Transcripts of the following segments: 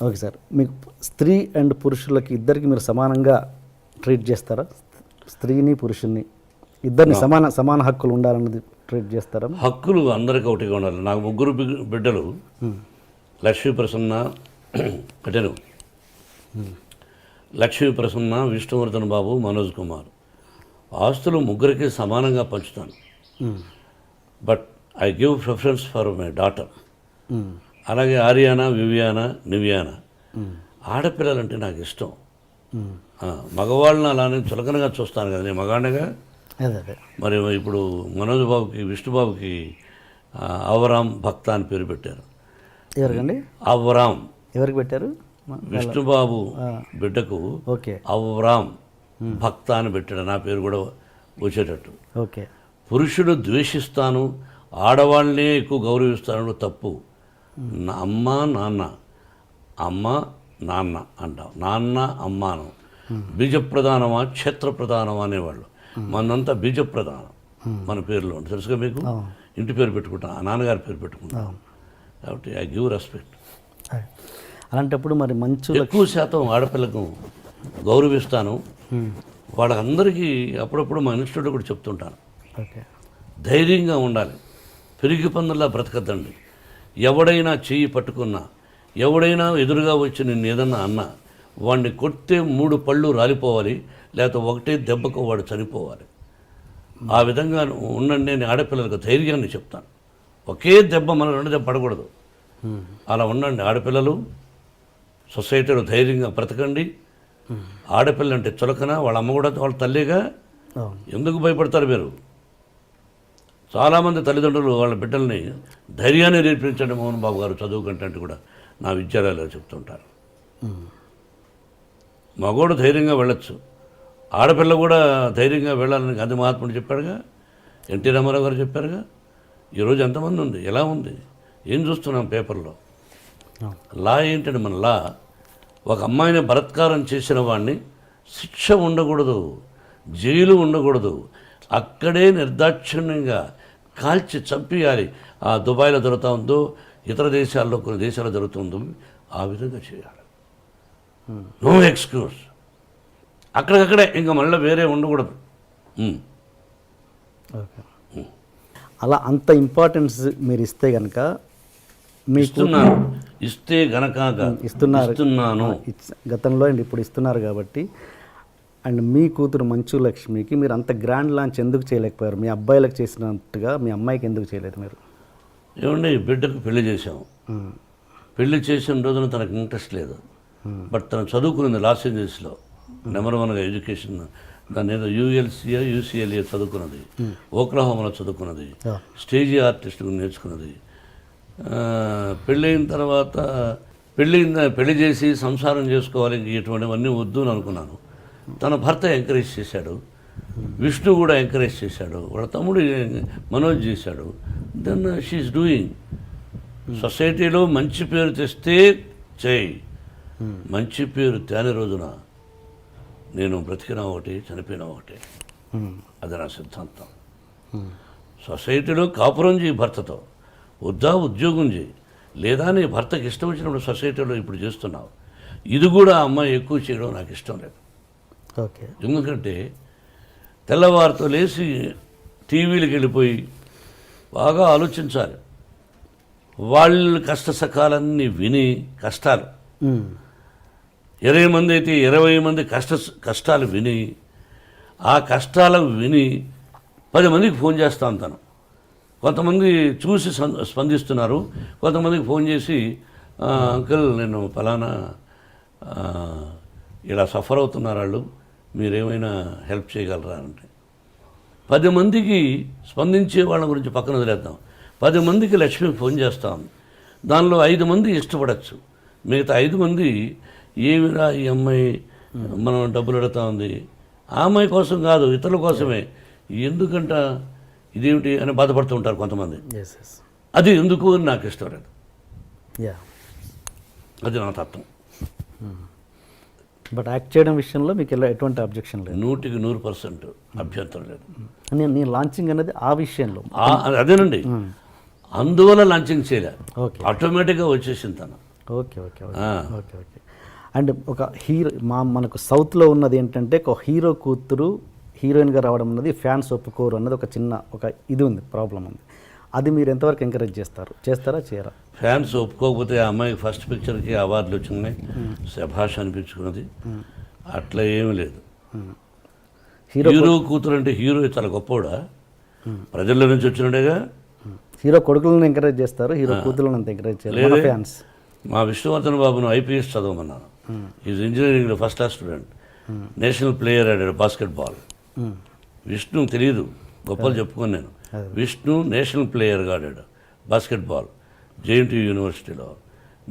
Okay sir, మీకు స్త్రీ and పురుషులకి ఇద్దరికి మీరు సమానంగా ట్రీట్ చేస్తారా? స్త్రీని పురుషుల్ని ఇద్దరిని సమాన హక్కులు ఉండాలన్నది ట్రీట్ చేస్తారా? హక్కులు అందరికీ ఒకటిగా ఉండాలి. నాకు ముగ్గురు బిడ్డలు, లక్ష్మీ ప్రసన్న కటెను, లక్ష్మీ ప్రసన్న, విష్ణువర్ధన్ బాబు, మనోజ్ కుమార్. ఆస్తులు ముగ్గురికి సమానంగా పంచుతాను. But I give preference for my daughter. అలాగే ఆర్యానా, వివియానా, నివియానా. ఆడపిల్లలంటే నాకు ఇష్టం. మగవాళ్ళని అలానే చులకనగా చూస్తాను కదా, నేను మగాడిగా. మరి ఇప్పుడు మనోజ్ బాబుకి, విష్ణుబాబుకి అవరామ్ భక్త అని పేరు పెట్టారు. ఎవరికండి? అవరామ్. ఎవరికి పెట్టారు? విష్ణుబాబు బిడ్డకు ఓకే, అవరామ్ భక్త అని పెట్టాడు. నా పేరు కూడా వచ్చేటట్టు. ఓకే. పురుషుడు ద్వేషిస్తాను, ఆడవాళ్ళనే ఎక్కువ గౌరవిస్తాను తప్పు. అమ్మ నాన్న, అమ్మ నాన్న అంటాం, నాన్న అమ్మాను. బీజప్రధానమా క్షేత్రప్రధానమా అనేవాళ్ళు. మనంతా బీజప్రధానం మన పేరులో ఉంటుంది, తెలుసుగా మీకు. ఇంటి పేరు పెట్టుకుంటాం, నాన్నగారి పేరు పెట్టుకుంటాం. కాబట్టి ఐ గివ్ రెస్పెక్ట్. అలాంటప్పుడు మరి మంచు ఎక్కువ శాతం ఆడపిల్లకు గౌరవిస్తాను. వాళ్ళందరికీ అప్పుడప్పుడు మా ఇన్స్టిట్యూట్లో కూడా చెప్తుంటాను, ధైర్యంగా ఉండాలి, పెరిగి పందుల్లా బ్రతకద్దండి. ఎవడైనా చెయ్యి పట్టుకున్నా, ఎవడైనా ఎదురుగా వచ్చి నిన్ను ఏదన్నా అన్నా, వాడిని కొడితే 3 పళ్ళు రాలిపోవాలి, లేకపోతే ఒకటే దెబ్బకు వాడు చనిపోవాలి. ఆ విధంగా ఉండండి అని ఆడపిల్లలకు ధైర్యాన్ని చెప్తాను. ఒకే దెబ్బ మన 2 దెబ్బ పడకూడదు. అలా ఉండండి ఆడపిల్లలు, సొసైటీలో ధైర్యంగా బ్రతకండి. ఆడపిల్ల అంటే చులకన, వాళ్ళ అమ్మ కూడా వాళ్ళ తల్లిగా. ఎందుకు భయపడతారు మీరు? చాలామంది తల్లిదండ్రులు వాళ్ళ బిడ్డల్ని ధైర్యాన్ని నేర్పించండి మోహన్ బాబు గారు చదువు కంటే అంటే కూడా నా విద్యాలయాలు చెప్తుంటారు. మగోడు ధైర్యంగా వెళ్ళొచ్చు, ఆడపిల్ల కూడా ధైర్యంగా వెళ్ళాలని గాంధీ మహాత్ముడు చెప్పాడుగా, ఎన్టీ రామారావు గారు చెప్పారుగా. ఈరోజు ఎంతమంది ఉంది, ఎలా ఉంది, ఏం చూస్తున్నాం పేపర్లో. లా ఏంటంటే మన లా, ఒక అమ్మాయిని బలాత్కారం చేసిన వాడిని శిక్ష ఉండకూడదు, జైలు ఉండకూడదు, అక్కడే నిర్దాక్షిణ్యంగా కాల్చి చంపేయాలి. ఆ దుబాయ్లో జరుగుతూ ఉందో, ఇతర దేశాల్లో కొన్ని దేశాల్లో జరుగుతుందో ఆ విధంగా చేయాలి. No excuse. అక్కడికక్కడే ఇంకా మళ్ళీ వేరే ఉండకూడదు. అలా అంత ఇంపార్టెన్స్ మీరు ఇస్తే కనుక ఇస్తే గనక ఇస్తున్నాను గతంలో అండ్ ఇప్పుడు ఇస్తున్నారు కాబట్టి. అండ్ మీ కూతురు మంచు లక్ష్మికి మీరు అంత గ్రాండ్ లాంచ్ ఎందుకు చేయలేకపోయారు? మీ అబ్బాయిలకు చేసినట్టుగా మీ అమ్మాయికి ఎందుకు చేయలేదు మీరు? ఏమండి, బిడ్డకు పెళ్లి చేసాం. పెళ్లి చేసిన రోజున తనకు ఇంట్రెస్ట్ లేదు. బట్ తను చదువుకున్నది లాస్ ఏంజల్స్లో నెంబర్ 1గా ఎడ్యుకేషన్. దాని ఏదో యూఎల్సీఏ యూసీఎల్ఏ చదువుకున్నది, ఓక్లహోమాలో చదువుకున్నది, స్టేజీ ఆర్టిస్ట్ నేర్చుకున్నది. పెళ్ళైన తర్వాత పెళ్లి చేసి సంసారం చేసుకోవాలి, ఇటువంటివన్నీ వద్దు అని అనుకున్నాను. తన భర్త ఎంకరేజ్ చేశాడు, విష్ణు కూడా ఎంకరేజ్ చేశాడు, వాళ్ళ తమ్ముడు మనోజ్ చేశాడు. Then she's doing. సొసైటీలో మంచి పేరు తెస్తే చేయి, మంచి పేరు తేని రోజున నేను బ్రతికినా ఒకటి, చనిపోయినా ఒకటి. అది నా సిద్ధాంతం. సొసైటీలో కాపురం చేయి భర్తతో, వద్దా ఉద్యోగం చేయి, లేదా నీ భర్తకి ఇష్టం వచ్చినప్పుడు సొసైటీలో ఇప్పుడు చేస్తున్నావు. ఇది కూడా అమ్మాయి ఎక్కువ చేయడం నాకు ఇష్టం లేదు. ఓకే. ఎందుకంటే తెల్లవారితో లేచి టీవీలకు వెళ్ళిపోయి బాగా ఆలోచించాలి. వాళ్ళ కష్ట సకాలన్నీ విని, కష్టాలు 20 మంది అయితే 20 మంది కష్టాలు విని, ఆ కష్టాలు విని 10 మందికి ఫోన్ చేస్తూ ఉంటాను. కొంతమంది చూసి స్పందిస్తున్నారు, కొంతమందికి ఫోన్ చేసి అంకుల్ నేను ఫలానా ఇలా సఫర్ అవుతున్నారు వాళ్ళు, మీరేమైనా హెల్ప్ చేయగలరా అంటే 10 మందికి స్పందించే వాళ్ళ గురించి పక్కన వదిలేద్దాం. 10 మందికి లక్ష్మికి ఫోన్ చేస్తాం. దానిలో 5 మంది ఇష్టపడచ్చు, మిగతా 5 మంది ఏమిరా ఈ అమ్మాయి మనం డబ్బులు అడుగుతా ఉంది, ఆ అమ్మాయి కోసం కాదు ఇతరుల కోసమే, ఎందుకంట ఇదేమిటి అని బాధపడుతూ ఉంటారు కొంతమంది. అది ఎందుకు అని నాకు ఇష్టం లేదు. అది నా తత్వం. బట్ యాక్ట్ చేయడం విషయంలో మీకు ఎటువంటి అబ్జెక్షన్ లేదు? 100% అభ్యంతరం లేదు. నేను లాంచింగ్ అనేది ఆ విషయంలో అదేనండి, అందువల్ల లాంచింగ్ చేయలేదు, ఆటోమేటిక్గా వచ్చేసింది తను. Okay okay okay okay okay. And ఒక హీరో మనకు సౌత్లో ఉన్నది ఏంటంటే ఒక హీరో కూతురు హీరోయిన్గా రావడం అన్నది ఫ్యాన్స్ ఒప్పుకోరు అన్నది ఒక చిన్న ఒక ఇది ఉంది, ప్రాబ్లం ఉంది. అది మీరు ఎంతవరకు ఎంకరేజ్ చేస్తారా చేయరా? ఫ్యాన్స్ ఒప్పుకోకపోతే ఆ అమ్మాయికి ఫస్ట్ పిక్చర్కి అవార్డులు వచ్చినాయి, శభాష్ అనిపించుకున్నది. అట్లా ఏమీ లేదు. హీరో కూతురు అంటే హీరో చాలా గొప్పవాడా? ప్రజల నుంచి వచ్చినట్టుగా. హీరో కొడుకులను ఎంకరేజ్ చేస్తారు, హీరో కూతురులను అంత ఎంకరేజ్ చేయలేదు ఫ్యాన్స్. మా విష్ణువర్ధన్ బాబును ఐపీఎస్ చదవమన్నాను. ఈజ్ ఇంజనీరింగ్లో first class student, national player ఆడాడు బాస్కెట్బాల్. విష్ణు తెలియదు, గొప్పలు చెప్పుకొని నేను. విష్ణు నేషనల్ ప్లేయర్గా ఆడాడు బాస్కెట్బాల్ జేఎన్టీయూ యూనివర్సిటీలో.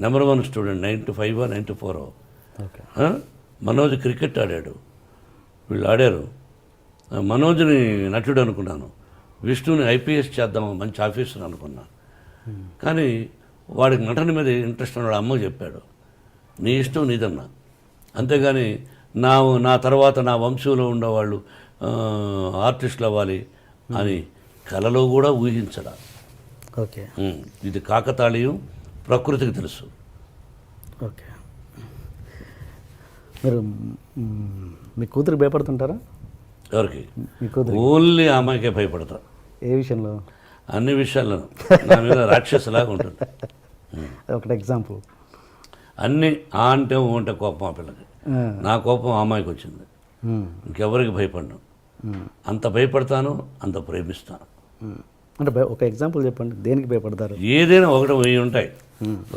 Number 1 student, 95 94. మనోజ్ క్రికెట్ ఆడాడు. వీళ్ళు ఆడారు. మనోజ్ని నటుడు అనుకున్నాను, విష్ణుని ఐపీఎస్ చేద్దాం మంచి ఆఫీసర్ అనుకున్నా. కానీ వాడికి నటన మీద ఇంట్రెస్ట్ ఉన్నాడు. అమ్మ చెప్పాడు, నీ ఇష్టం నీదన్నా, అంతేగాని నా తర్వాత నా వంశంలో ఉండేవాళ్ళు ఆర్టిస్టులు అవ్వాలి అని కలలో కూడా ఊహించడా. ఓకే, ఇది కాకతాళీయం, ప్రకృతికి తెలుసు. ఓకే. మీరు మీ కూతురు భయపడుతుంటారా? ఎవరికి? మీ కూతురు. ఓన్లీ ఆ అమ్మాయికే భయపడతా. ఏ విషయంలో? అన్ని విషయాల్లోనూ నా మీద రాక్షసులాగా ఉంటుంది. ఒకటి ఎగ్జాంపుల్. అన్నీ ఆ అంటే ఓ అంటే కోపం ఆ పిల్లకి. నా కోపం ఆ అమ్మాయికి వచ్చింది. ఇంకెవరికి భయపడను. అంత భయపడతాను, అంత ప్రేమిస్తాను. అంటే ఒక ఎగ్జాంపుల్ చెప్పండి, దేనికి భయపడతారు? ఏదైనా 1 ఉంటాయి.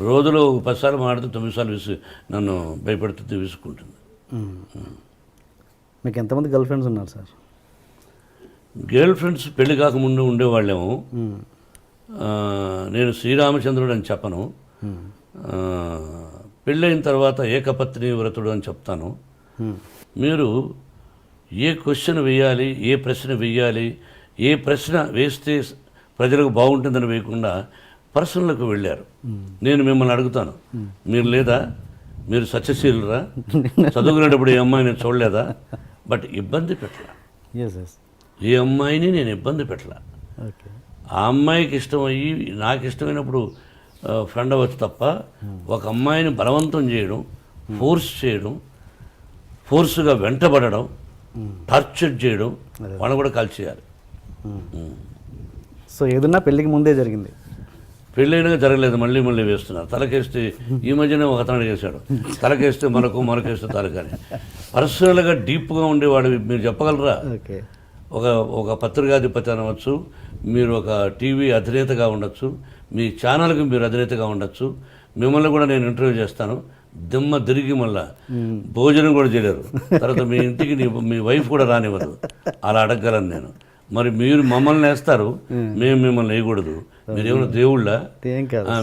రోజులో 10 సార్లు మాట్లాడితే 9 సార్లు నన్ను భయపడుతుంది, విసుక్కుంటుంది. మీకు ఎంతమంది గర్ల్ ఫ్రెండ్స్ ఉన్నారు సార్? గర్ల్ ఫ్రెండ్స్ పెళ్లి కాకముందు ఉండేవాళ్ళేమో. నేను శ్రీరామచంద్రుడు అని చెప్పను. పెళ్ళైన తర్వాత ఏకపత్ని వ్రతుడు అని చెప్తాను. మీరు ఏ క్వశ్చన్ వేయాలి, ఏ ప్రశ్న వేయాలి, ఏ ప్రశ్న వేస్తే ప్రజలకు బాగుంటుందని వేయకుండా పర్సనల్కి వెళ్ళారు. నేను మిమ్మల్ని అడుగుతాను, మీరు లేదా? మీరు సత్యశీలురా? చదువుకునేటప్పుడు ఏ అమ్మాయి నేను చూడలేదా? బట్ ఇబ్బంది పెట్టలా. ఏ అమ్మాయిని నేను ఇబ్బంది పెట్టలా. ఆ అమ్మాయికి ఇష్టమయ్యి నాకు ఇష్టమైనప్పుడు ఫ్రెండ్ అవ్వచ్చు తప్ప ఒక అమ్మాయిని బలవంతం చేయడం, ఫోర్స్ చేయడం, ఫోర్స్గా వెంటబడడం, టార్చర్ చేయడం, వాళ్ళని కూడా కాల్ చేయాలి. సో ఏదన్నా పెళ్ళికి ముందే జరిగింది? పెళ్ళైనా జరగలేదు, మళ్ళీ మళ్ళీ వేస్తున్నారు. తలకేస్తే ఈ మధ్యనే ఒక అతను చేశాడు, తలకేస్తే మనకేస్తే తలకని. పర్సనల్గా డీప్గా ఉండేవాడు మీరు చెప్పగలరా? ఒక పత్రికాధిపతి అనవచ్చు, మీరు ఒక టీవీ అధినేతగా ఉండొచ్చు, మీ ఛానల్కి మీరు అధినేతగా ఉండొచ్చు. మిమ్మల్ని కూడా నేను ఇంటర్వ్యూ చేస్తాను, దిమ్మ తిరిగి మళ్ళా భోజనం కూడా చేయలేరు. తర్వాత మీ ఇంటికి మీ వైఫ్ కూడా రానివ్వదు. అలా అడగగలను నేను. మరి మీరు మమ్మల్ని వేస్తారు, మేము మిమ్మల్ని వేయకూడదు. మీరేమైనా దేవుళ్ళా?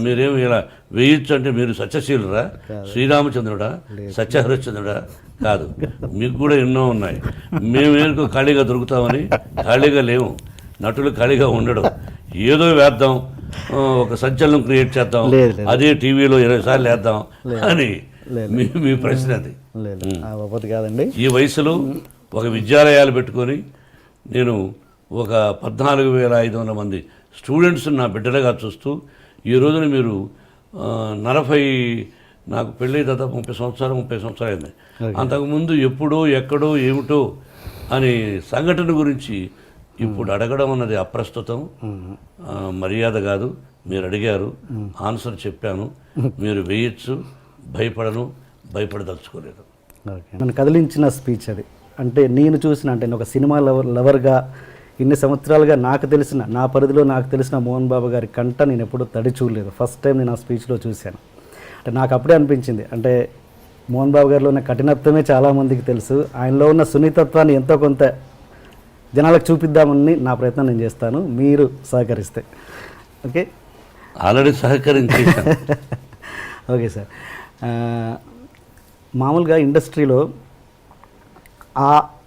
మీరేమి ఇలా వేయచ్చు అంటే మీరు సత్యశీలురా? శ్రీరామచంద్రుడా? సత్యహరిశ్చంద్రుడా? కాదు. మీకు కూడా ఎన్నో ఉన్నాయి. మేమేందుకు ఖాళీగా దొరుకుతామని ఖాళీగా లేవు. నటులు ఖాళీగా ఉండడం, ఏదో వేద్దాం, ఒక సంచలనం క్రియేట్ చేద్దాం, అదే టీవీలో 20 సార్లు వేద్దాం అని మీ ప్రశ్న అది. కాదండి. ఈ వయసులో ఒక విద్యాలయాలు పెట్టుకొని నేను ఒక 14,500 మంది స్టూడెంట్స్ నా బిడ్డలుగా చూస్తూ ఈ రోజున మీరు 40 నాకు పెళ్ళి దాదాపు 30 సంవత్సరాలు అయింది. అంతకుముందు ఎప్పుడో ఎక్కడో ఏమిటో అని సంఘటన గురించి ఇప్పుడు అడగడం అన్నది అప్రస్తుతం, మర్యాద కాదు. మీరు అడిగారు, ఆన్సర్ చెప్పాను. మీరు వేయచ్చు, భయపడదలుచుకోలేదు. నన్ను కదిలించిన స్పీచ్ అది. అంటే నేను చూసిన, అంటే నేను ఒక సినిమా లవర్గా ఇన్ని సంవత్సరాలుగా నాకు తెలిసిన, నా పరిధిలో నాకు తెలిసిన మోహన్ బాబు గారి కంట నేను ఎప్పుడూ తడి చూడలేదు. ఫస్ట్ టైం నేను ఆ స్పీచ్లో చూశాను. అంటే నాకు అప్పుడే అనిపించింది, అంటే మోహన్ బాబు గారిలో ఉన్న కఠినత్వమే చాలామందికి తెలుసు, ఆయనలో ఉన్న సున్నితత్వాన్ని ఎంతో కొంత జనాలకు చూపిద్దామని నా ప్రయత్నం నేను చేస్తాను, మీరు సహకరిస్తే. ఓకే, ఆల్రెడీ సహకరించాను. Okay sir. మామూలుగా ఇండస్ట్రీలో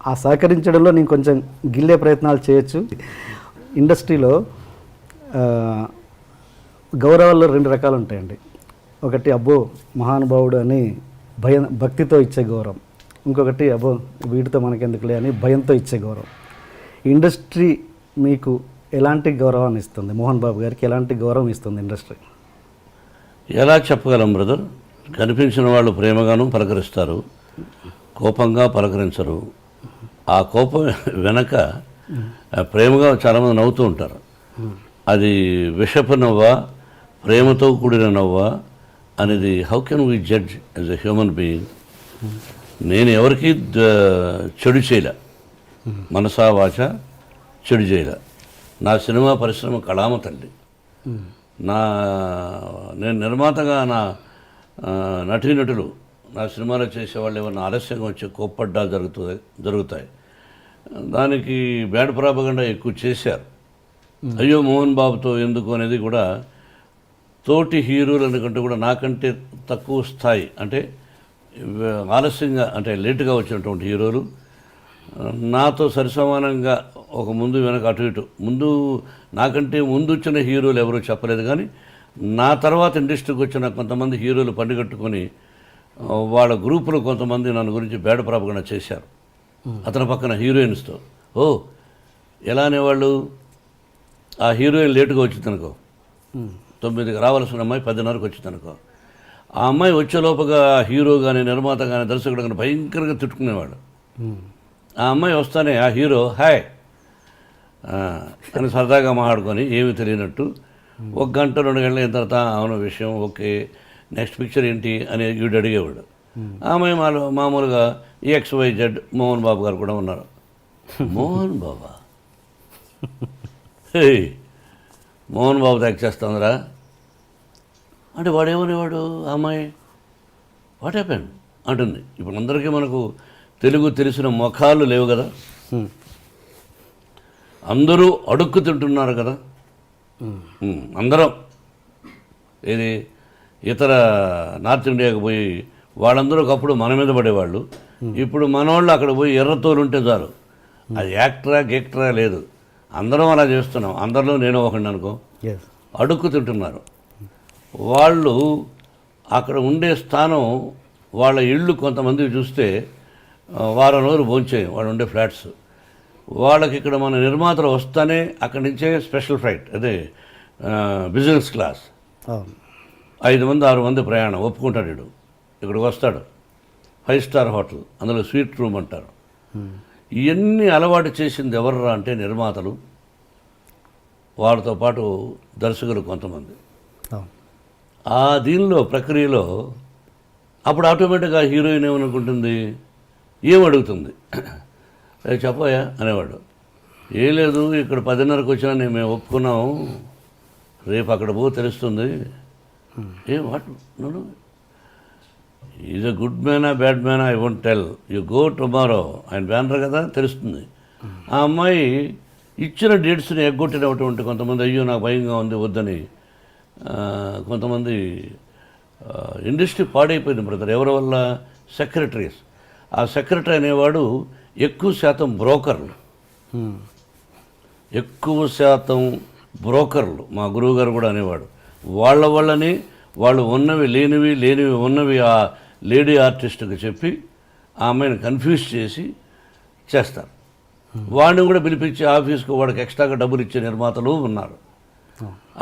ఆ సహకరించడంలో నేను కొంచెం గిల్లే ప్రయత్నాలు చేయొచ్చు. ఇండస్ట్రీలో గౌరవాల్లో 2 రకాలు ఉంటాయండి. ఒకటి అబ్బో మహానుభావుడు అని భక్తితో ఇచ్చే గౌరవం, ఇంకొకటి అబ్బో వీటితో మనకెందుకులే అని భయంతో ఇచ్చే గౌరవం. ఇండస్ట్రీ మీకు ఎలాంటి గౌరవాన్ని ఇస్తుంది? మోహన్ బాబు గారికి ఎలాంటి గౌరవం ఇస్తుంది ఇండస్ట్రీ? ఎలా చెప్పగలం బ్రదర్? కనిపించిన వాళ్ళు ప్రేమగాను పలకరిస్తారు, కోపంగా పలకరించరు. ఆ కోపం వెనక ప్రేమగా చాలామంది నవ్వుతూ ఉంటారు. అది విషపు నవ్వా, ప్రేమతో కూడిన నవ్వా అనేది how can we judge as a human being? నేను ఎవరికి చెడు చేయలే, మనసా వాచ చెడు చేయలే. నా సినిమా పరిశ్రమ కళామ తల్లి. నేను నిర్మాతగా నా నటీనటులు నా సినిమాలో చేసేవాళ్ళు ఏమన్నా ఆలస్యంగా వచ్చి కోప్పడ్డాలు జరుగుతాయి. దానికి బ్యాడ్ ప్రాపగండా ఎక్కువ చేశారు. అయ్యో మోహన్ బాబుతో ఎందుకు అనేది కూడా తోటి హీరోలు కంటే కూడా నాకంటే తక్కువ స్థాయి, అంటే ఆలస్యంగా అంటే లేటుగా వచ్చినటువంటి హీరోలు నాతో సరిసమానంగా ఒక ముందు వెనక అటు ఇటు నాకంటే ముందు వచ్చిన హీరోలు ఎవరూ చెప్పలేదు. కానీ నా తర్వాత ఇండస్ట్రీకి వచ్చిన కొంతమంది హీరోలు పండుగట్టుకొని వాళ్ళ గ్రూపులో కొంతమంది నన్ను గురించి బ్యాడ్ ప్రాపగండా చేశారు. అతని పక్కన హీరోయిన్స్తో ఎలా అనేవాళ్ళు, ఆ హీరోయిన్ లేటుగా వచ్చిందనుకో, 9కి రావాల్సిన అమ్మాయి 10:30కి వచ్చిందనుకో, ఆ అమ్మాయి వచ్చేలోపుగా హీరో కానీ నిర్మాత కానీ దర్శకుడు కానీ భయంకరంగా తిట్టుకునేవాడు. ఆ అమ్మాయి వస్తానే ఆ హీరో హాయ్ అని సరదాగా మాట్లాడుకొని ఏమీ తెలియనట్టు 1 గంట 2 గంటల అయిన తర్వాత అవును విషయం ఓకే, నెక్స్ట్ పిక్చర్ ఏంటి అని వీడు అడిగేవాడు. ఆ అమ్మాయి మామూలుగా XYZ మోహన్ బాబు గారు కూడా ఉన్నారు. మోహన్ బాబా, హే మోహన్ బాబు యాక్ట్ చేస్తుందిరా అంటే వాడేమనేవాడు, ఆ అమ్మాయి వాట్ హ్యాపెన్ అంటుంది. ఇప్పుడు అందరికీ మనకు తెలుగు తెలిసిన ముఖాలు లేవు కదా, అందరూ అడుక్కు తింటున్నారు కదా. అందరం ఇది ఇతర నార్త్ ఇండియాకి పోయి వాళ్ళందరూ ఒకప్పుడు మన మీద పడేవాళ్ళు, ఇప్పుడు మనోళ్ళు అక్కడ పోయి ఎర్రతోలు ఉంటే చాలు, అది యాక్టరా గేక్టరా లేదు, అందరం అలా చేస్తున్నాం. అందరిలో నేను ఒకటి అనుకో, అడుక్కు తింటున్నారు. వాళ్ళు అక్కడ ఉండే స్థానం, వాళ్ళ ఇళ్ళు కొంతమంది చూస్తే వారం రోజులు భోంచేయం వాళ్ళు ఉండే ఫ్లాట్స్. వాళ్ళకి ఇక్కడ మన నిర్మాతలు వస్తానే అక్కడి నుంచే స్పెషల్ ఫ్లైట్, అదే బిజినెస్ క్లాస్, 5 మంది 6 మంది ప్రయాణం ఒప్పుకుంటాడు. వీడు ఇక్కడికి వస్తాడు, 5 స్టార్ హోటల్, అందులో స్వీట్ రూమ్ అంటారు. ఇవన్నీ అలవాటు చేసింది ఎవర్రా అంటే నిర్మాతలు, వాళ్ళతో పాటు దర్శకులు కొంతమంది. ఆ దీనిలో ప్రక్రియలో అప్పుడు ఆటోమేటిక్గా హీరోయిన్ ఏమనుకుంటుంది, ఏం అడుగుతుంది, చెప్పయా అనేవాడు. ఏం లేదు ఇక్కడ 10:30కి వచ్చినా మేము ఒప్పుకున్నాము, రేపు అక్కడ పో తెలుస్తుంది. ఏం వాట్ నన్ను ఈజ్ ఎ గుడ్ మ్యానా బ్యాడ్ మ్యానా I won't tell, you go tomorrow ఆయన బ్యానర్ కదా తెలుస్తుంది. ఆ అమ్మాయి ఇచ్చిన డేట్స్ని ఎగ్గొట్టినటువంటి కొంతమంది అయ్యో నాకు భయంగా ఉంది వద్దని, కొంతమంది ఇండస్ట్రీ పాడైపోయింది బ్రదర్. ఎవరి వల్ల? సెక్రటరీస్. ఆ సెక్రటరీ అనేవాడు ఎక్కువ శాతం బ్రోకర్లు, ఎక్కువ శాతం బ్రోకర్లు. మా గురువుగారు కూడా అనేవాడు, వాళ్ళని వాళ్ళు ఉన్నవి లేనివి ఉన్నవి ఆ లేడీ ఆర్టిస్ట్కి చెప్పి ఆ అమ్మాయిని కన్ఫ్యూజ్ చేసి చేస్తారు. వాడిని కూడా పిలిపించి ఆఫీస్కు వాడికి ఎక్స్ట్రాగా డబ్బులు ఇచ్చే నిర్మాతలు ఉన్నారు.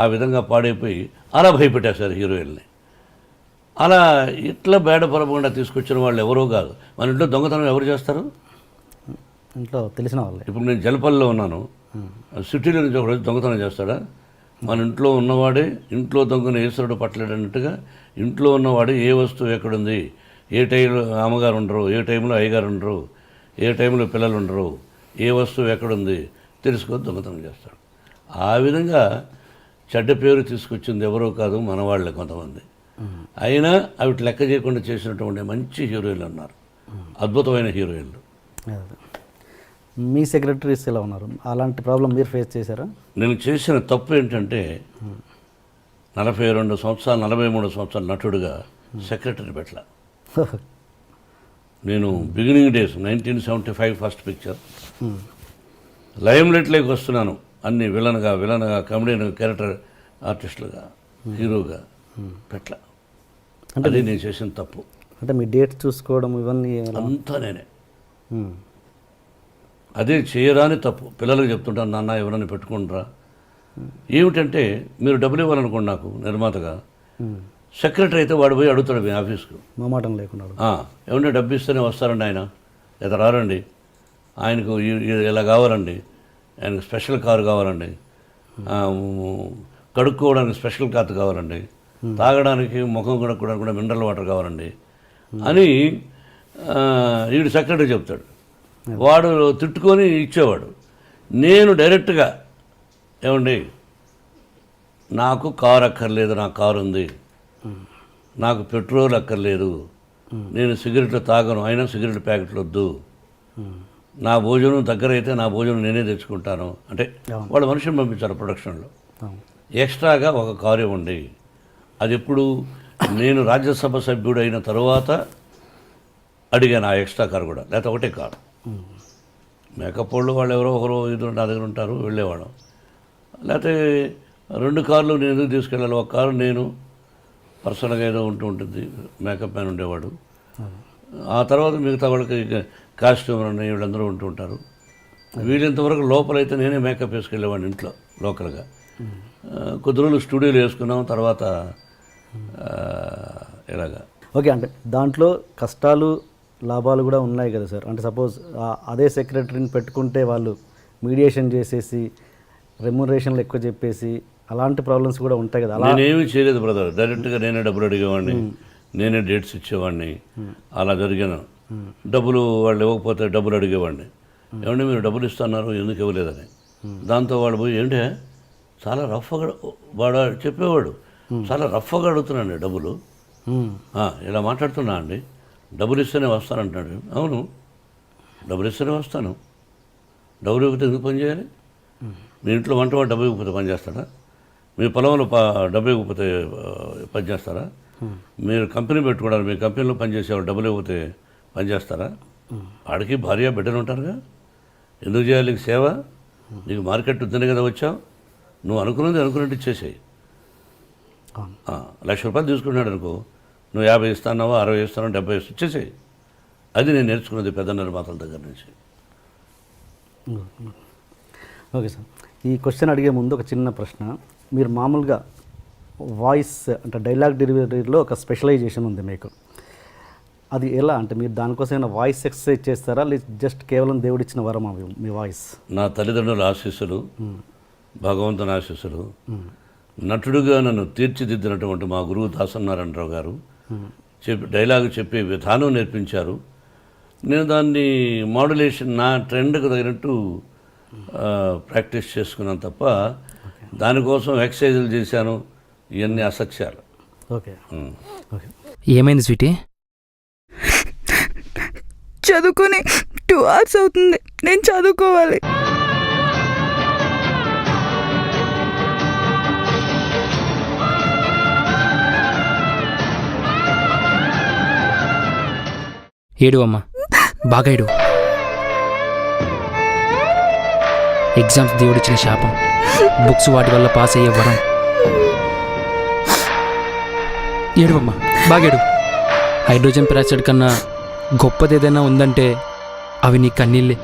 ఆ విధంగా పాడైపోయి అలా భయపెట్టేశారు హీరోయిన్ని. అలా ఇట్లా బేడ పొరపకుండా తీసుకొచ్చిన వాళ్ళు ఎవరో కాదు. మన ఇంట్లో దొంగతనం ఎవరు చేస్తారు? ఇంట్లో తెలిసిన వాళ్ళే. ఇప్పుడు నేను జలపల్లిలో ఉన్నాను, సిటీలో నుంచి ఒకరోజు దొంగతనం చేస్తాడా? మన ఇంట్లో ఉన్నవాడే ఇంట్లో దొంగను ఈశ్వరుడు పట్టలేడన్నట్టుగా ఇంట్లో ఉన్నవాడు ఏ వస్తువు ఎక్కడుంది, ఏ టైంలో అమ్మగారు ఉండరు, ఏ టైంలో అయ్యగారు ఉండరు, ఏ టైంలో పిల్లలు ఉండరు, ఏ వస్తువు ఎక్కడుంది తెలుసుకొని దొంగతనం చేస్తాడు. ఆ విధంగా చెడ్డ పేరు తీసుకొచ్చింది ఎవరో కాదు మన వాళ్ళే కొంతమంది. అయినా అవి లెక్క చేయకుండా చేసినటువంటి మంచి హీరోయిన్లు ఉన్నారు, అద్భుతమైన హీరోయిన్లు. మీ సెక్రటరీస్ ఎలా ఉన్నారు? అలాంటి ప్రాబ్లం మీరు ఫేస్ చేశారా? నేను చేసిన తప్పు ఏంటంటే 42 సంవత్సరాలు 43 సంవత్సరాలు నటుడుగా సెక్రటరీ పెట్టల. నేను beginning days 1975 first picture lime లైట్లోకి వస్తున్నాను, అన్ని విలన్గా కమెడియన్ క్యారెక్టర్ ఆర్టిస్టులుగా హీరోగా పెట్టల. అది నేను చేసిన తప్పు. అంటే మీ డేట్ చూసుకోవడం ఇవన్నీ అంతా నేనే. అదే చేయరాని తప్పు. పిల్లలకు చెప్తుంటాను, నాన్న ఎవరైనా పెట్టుకుంటారా. ఏమిటంటే మీరు డబ్బులు ఇవ్వాలనుకోండి నాకు నిర్మాతగా, సెక్రటరీ అయితే వాడు పోయి అడుగుతాడు మీ ఆఫీస్కు, మొమాటం లేకుండా అడుగు. ఏమంటే డబ్బు ఇస్తేనే వస్తారండి ఆయన, లేదా రారండి, ఆయనకు ఇలా కావాలండి, ఆయనకు స్పెషల్ కారు కావాలండి, కడుక్కోవడానికి స్పెషల్ కారు కావాలండి, తాగడానికి ముఖం కడుక్కోవడానికి కూడా మినరల్ వాటర్ కావాలండి అని వీడు సెక్రటరీ చెప్తాడు. వాడు తిట్టుకొని ఇచ్చేవాడు. నేను డైరెక్ట్గా ఏమండి నాకు కారు అక్కర్లేదు, నాకు కారు ఉంది, నాకు పెట్రోల్ అక్కర్లేదు, నేను సిగరెట్లు తాగను, అయినా సిగరెట్ ప్యాకెట్లు వద్దు, నా భోజనం దగ్గర అయితే నా భోజనం నేనే తెచ్చుకుంటాను అంటే వాళ్ళు మనుషులు పంపించారు ప్రొడక్షన్లో. ఎక్స్ట్రాగా ఒక కారు ఇవ్వండి. అది ఎప్పుడు నేను రాజ్యసభ సభ్యుడు అయిన తర్వాత అడిగాను ఆ ఎక్స్ట్రా కారు కూడా, లేకపోతే ఒకటే కారు. మేకప్ వాళ్ళు ఎవరో ఒకరు ఇద్దరు నా దగ్గర ఉంటారు, వెళ్ళేవాడు. లేకపోతే 2 కార్లు నేను ఎందుకు తీసుకెళ్ళాలి, ఒక కారు నేను పర్సనల్గా ఏదో ఉంటుంది, మేకప్ మ్యాన్ ఉండేవాడు. ఆ తర్వాత మిగతా వాళ్ళకి కాస్ట్యూమర్ అని వీళ్ళందరూ ఉంటూ ఉంటారు. వీళ్ళంతవరకు లోపలైతే నేనే మేకప్ వేసుకెళ్ళేవాడిని ఇంట్లో లోకల్గా. కొద్ది రోజులు స్టూడియోలో వేసుకున్నాం, తర్వాత ఇలాగా. ఓకే, అంటే దాంట్లో కష్టాలు లాభాలు కూడా ఉన్నాయి కదా సార్. అంటే సపోజ్ అదే సెక్రటరీని పెట్టుకుంటే వాళ్ళు మీడియేషన్ చేసేసి రెమ్యునరేషన్లు ఎక్కువ చెప్పేసి అలాంటి ప్రాబ్లమ్స్ కూడా ఉంటాయి కదా. అలా నేనేమీ చేయలేదు బ్రదర్, డైరెక్ట్గా నేనే డబ్బులు అడిగేవాడిని, నేనే డేట్స్ ఇచ్చేవాడిని, అలా జరిగాను. డబ్బులు వాళ్ళు ఇవ్వకపోతే డబ్బులు అడిగేవాడిని, ఏమంటే మీరు డబ్బులు ఇస్తున్నారు ఎందుకు ఇవ్వలేదని. దాంతో వాడు పోయి ఏంటే చాలా రఫ్గా వాడు చెప్పేవాడు, చాలా రఫ్గా అడుగుతున్నాండి డబ్బులు, ఇలా మాట్లాడుతున్నా అండి, డబ్బులు ఇస్తేనే వస్తానంటున్నాడు. అవును, డబ్బులు ఇస్తేనే వస్తాను, డబ్బులు ఇవ్వకపోతే ఎందుకు పని చేయాలి? మీ ఇంట్లో వంట వాడు డబ్బు ఇవ్వకపోతే పని చేస్తాడా? మీ పొలంలో డబ్బు ఇవ్వకపోతే పని చేస్తారా? మీరు కంపెనీ పెట్టుకోవడానికి మీ కంపెనీలో పనిచేసేవాడు డబ్బులు ఇవ్వకపోతే పని చేస్తారా? వాడికి భార్య బిడ్డలు ఉంటారుగా, ఎందుకు చేయాలి నీకు సేవ? నీకు మార్కెట్ ఉందని కదా వచ్చావు, నువ్వు అనుకున్నట్టు ఇచ్చేసేయి. 1,00,000 రూపాయలు తీసుకున్నాడు అనుకో, నువ్వు 50 ఇస్తాన్నావా, 60 ఇస్తానో, 70 ఇచ్చేసేయి. అది నేను నేర్చుకున్నది పెద్ద నిర్మాతల దగ్గర నుంచి. ఓకే సార్, ఈ క్వశ్చన్ అడిగే ముందు ఒక చిన్న ప్రశ్న. మీరు మామూలుగా వాయిస్ అంటే డైలాగ్ డెలివరీలో ఒక స్పెషలైజేషన్ ఉంది మీకు, అది ఎలా? అంటే మీరు దానికోసం ఏమైనా వాయిస్ ఎక్సర్సైజ్ చేస్తారా, లేదు జస్ట్ కేవలం దేవుడిచ్చిన వరం అవి మీ వాయిస్? నా తల్లిదండ్రుల ఆశీస్సులు, భగవంతుని ఆశీస్సులు, నటుడుగా నన్ను తీర్చిదిద్దినటువంటి మా గురువు దాసనారాయణరావు గారు డైలాగ్ చెప్పే విధానం నేర్పించారు. నేను దాన్ని మాడ్యులేషన్ నా ట్రెండ్కి తగినట్టు ప్రాక్టీస్ చేసుకున్నాను తప్ప దానికోసం ఎక్సర్సైజులు చేశాను, ఇవన్నీ అసత్యాలు. Okay okay. ఏమైంది స్వీటీ? చదువుకొని 2 hours అవుతుంది, నేను చదువుకోవాలి. ఏడు అమ్మా, బాగా ఏడు. ఎగ్జామ్స్ దేవుడిచ్చిన శాపం, బుక్స్ వాటి వల్ల పాస్ అయ్యే వరం. ఏడువమ్మా, బాగేడు. హైడ్రోజన్ పెరాక్సైడ్ కన్నా గొప్పది ఏదైనా ఉందంటే అవి నీ కన్నీళ్ళే.